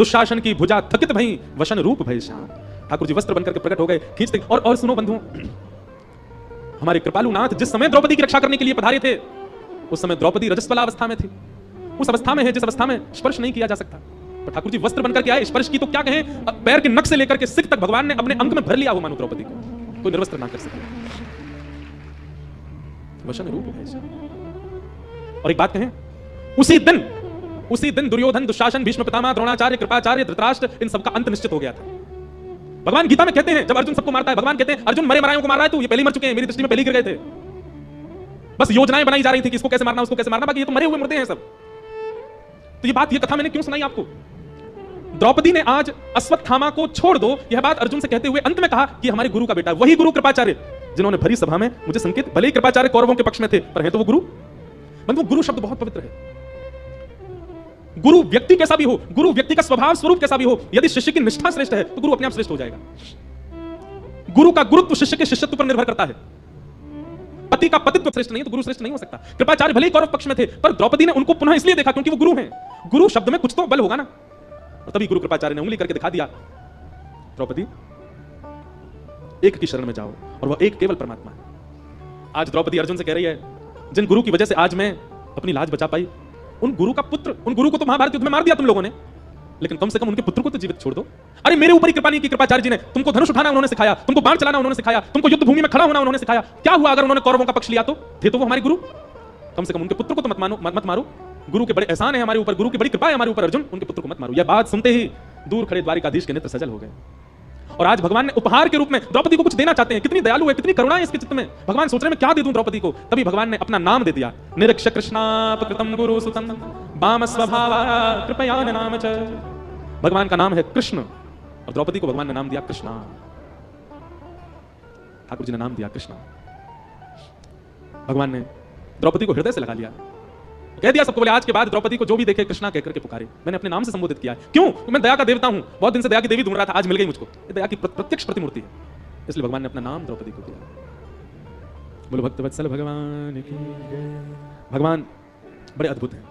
दुशासन की भुजा थकित भई वशन रूप भय श्याम। ठाकुर जी वस्त्र बनकर के प्रकट हो गए, खींचते। और सुनो बंधुओं, हमारे कृपालुनाथ जिस समय द्रौपदी की रक्षा करने के लिए पधारे थे, उस समय द्रौपदी रजस्वला अवस्था में थी। उस अवस्था में है जिस अवस्था में स्पर्श नहीं किया जा सकता। पर ठाकुर जी वस्त्र बनकर के आए, स्पर्श की तो क्या कहें, पैर के नख से लेकर के सिर तक भगवान ने अपने अंग में भर लिया हो मानो द्रौपदी को, कोई निर्वस्त्र ना कर सके। वशन रूप है। और एक बात कहें, उसी दिन दुर्योधन, दुशासन, भीष्म पितामह, द्रोणाचार्य, कृपाचार्य, धृतराष्ट्र, इन सबका अंत निश्चित हो गया था। भगवान गीता में कहते हैं, जब अर्जुन सबको मारता है, भगवान कहते हैं अर्जुन मरे मरायों को मार रहा है, तो ये पहले मर चुके हैं, मेरी दृष्टि में पहले गिर गए थे। बस योजनाएं बनाई जा रही थी कि इसको कैसे मारना, उसको कैसे मारना, बाकी ये तो मरे हुए मुर्दे हैं सब। तो ये बात, ये कथा मैंने क्यों सुनाई आपको? द्रौपदी ने आज अश्वत्थामा को छोड़ दो, यह बात अर्जुन से कहते हुए अंत में कहा कि हमारे गुरु का बेटा, वही गुरु कृपाचार्य, जिन्होंने भरी सभा में मुझे संकेत, भले ही कृपाचार्य कौरवों के पक्ष में थे, पर है तो वो गुरु। मतलब गुरु शब्द बहुत पवित्र है। गुरु व्यक्ति कैसा भी हो, गुरु व्यक्ति का स्वभाव स्वरूप कैसा भी हो, यदि शिष्य की निष्ठा श्रेष्ठ है तो गुरु अपने आप श्रेष्ठ हो जाएगा। गुरु का गुरुत्व शिष्य के शिष्यत्व पर निर्भर करता है। पति का पतित्व श्रेष्ठ नहीं तो गुरु श्रेष्ठ नहीं हो सकता। कृपाचार्य भले ही कौरव पक्ष में थे, पर द्रौपदी ने उनको पुनः इसलिए देखा क्योंकि वो गुरु हैं। गुरु शब्द में कुछ तो बल होगा ना। और तभी गुरु कृपाचार्य ने उंगली करके दिखा दिया, द्रौपदी एक की शरण में जाओ, और वह एक केवल परमात्मा है। आज द्रौपदी अर्जुन से कह रही है, जिन गुरु की वजह से आज मैं अपनी लाज बचा पाई, उन गुरु का पुत्र, उन गुरु को तो महाभारत युद्ध में मार दिया तुम लोगों ने, लेकिन कम से कम उनके पुत्र को तो जीवित छोड़ दो। अरे मेरे ऊपर ही कृपा नहीं की कृपाचार्य जी ने, तुमको धनुष उठाना उन्होंने सिखाया, तुमको बाण चलाना उन्होंने सिखाया, तुमको युद्ध भूमि में खड़ा होना उन्होंने सिखाया। क्या हुआ अगर उन्होंने कौरवों का पक्ष लिया? तो थे तो वो हमारे गुरु। कम से कम उनके पुत्र को तो मत मारो। गुरु के बड़े एहसान है हमारे ऊपर, गुरु की बड़ी कृपा है हमारे ऊपर, अर्जुन उनके पुत्र को मत मारो। यह बात सुनते ही दूर खड़े द्वारिकाधीश के नेत्र सजल हो गए। और आज भगवान ने उपहार के रूप में द्रौपदी को कुछ देना चाहते हैं। कितनी दयालु है, कितनी करुणा है इसके चित्त में। भगवान सोच रहे हैं क्या दे दूं द्रौपदी को, तभी भगवान ने अपना नाम दे दिया, निरीक्ष कृष्णापकृतं गुरु सुतं वाम स्वभावा कृपया नाम च। भगवान का नाम है कृष्ण, और द्रौपदी को भगवान ने नाम दिया कृष्णा। ठाकुर जी ने नाम दिया कृष्णा। भगवान ने द्रौपदी को हृदय से लगा लिया, कह दिया सबको, बोले आज के बाद द्रौपदी को जो भी देखे कृष्णा कहकर के पुकारे। मैंने अपने नाम से संबोधित किया है। क्यों? मैं दया का देवता हूं, बहुत दिन से दया की देवी ढूंढ रहा था, आज मिल गई मुझको। ये दया की प्रत्यक्ष प्रतिमूर्ति है, इसलिए भगवान ने अपना नाम द्रौपदी को दिया। बोलो भक्तवत्सल भगवान की। भगवान बड़े अद्भुत हैं।